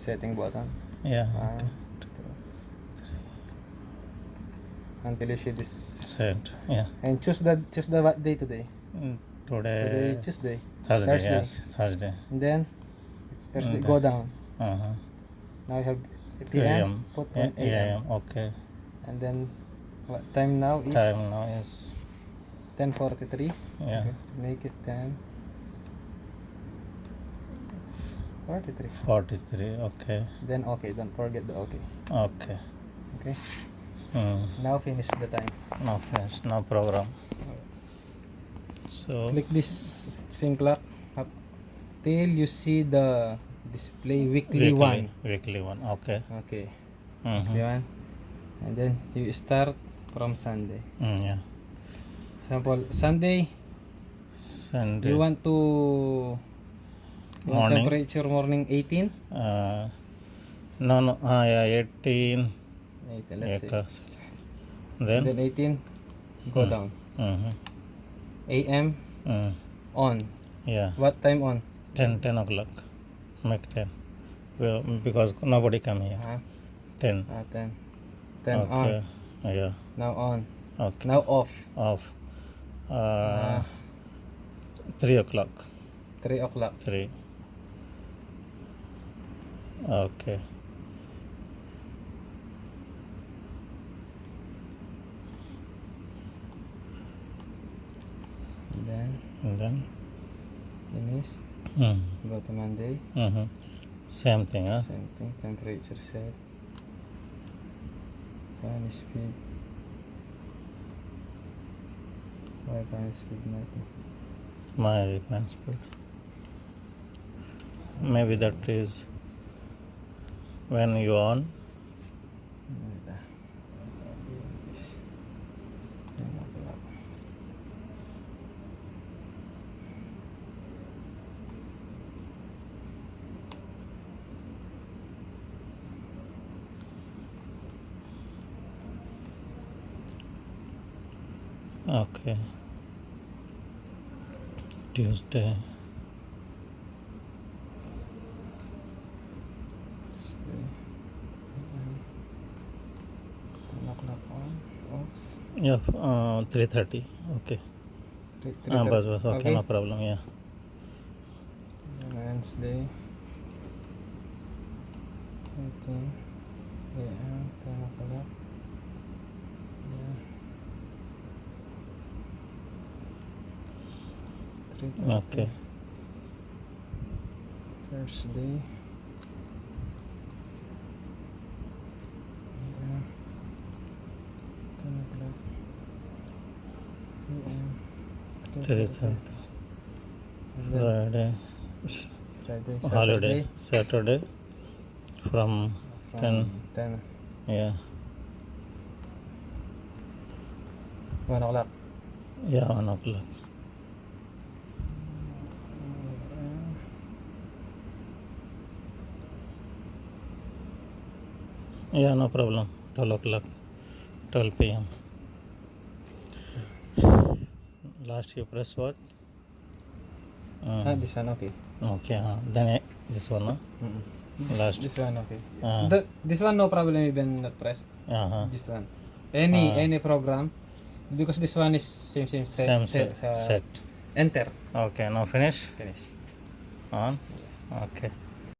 setting button. Yeah. One, Okay. two, until you see this. Set. Yeah. And choose the what day today. Today Today Tuesday. Thursday. Thursday. Yes, Thursday. And then Thursday And go down. Uh-huh. Now you have PM. AM. Put on AM. AM. Okay. And then what time now is? Time now is 10:43. yeah. Okay. Make it 10:43. 43. Okay. Then okay. Don't forget the okay. Okay. Okay. Hmm. Now finish the time. Now finished. Now program. So Click this same clock up till you see the display weekly one. Weekly one. Okay. Okay. Mm-hmm. Weekly one. And then you start from Sunday. Yeah. Example, Sunday, Sunday. you want Morning. temperature morning 18? No. Yeah. 18. 18, let's say. Then. Then 18, go down. Mm-hmm. AM, on. Yeah. What time on? 10 o'clock. Make 10. Well, because nobody come here. 10. 10. 10 Okay. on. Yeah. Now on. Okay. Now off. Off. 3 o'clock. 3 o'clock. 3. Okay. And then finish. Go to Monday. Same thing, huh? Same thing. Temperature set. Fan speed. Why fan speed nothing? My fan speed. Maybe that is when you on. This. 10 o'clock. Okay. Tuesday. Tuesday. 10 o'clock on. Off. Yeah. 3:30. Okay. Bus. Okay. No problem. Yeah. Wednesday. 18 AM, 10 o'clock. Yeah. 3:30. Okay. Thursday. Yeah. 10 o'clock. PM. 3:30. And then Friday. Friday, Holiday. Saturday. From 10. 10. Yeah. 1 o'clock. Yeah. 1 o'clock. Yeah. No problem. 12 o'clock. 12 p.m. Last you press what? This one okay. Okay. Then this one. No? Last. This one okay. Ah. This one no problem even not press. This one. Any program, because this one is same set. Set. Enter. Okay. Now finish. Finish. On. Yes. Okay.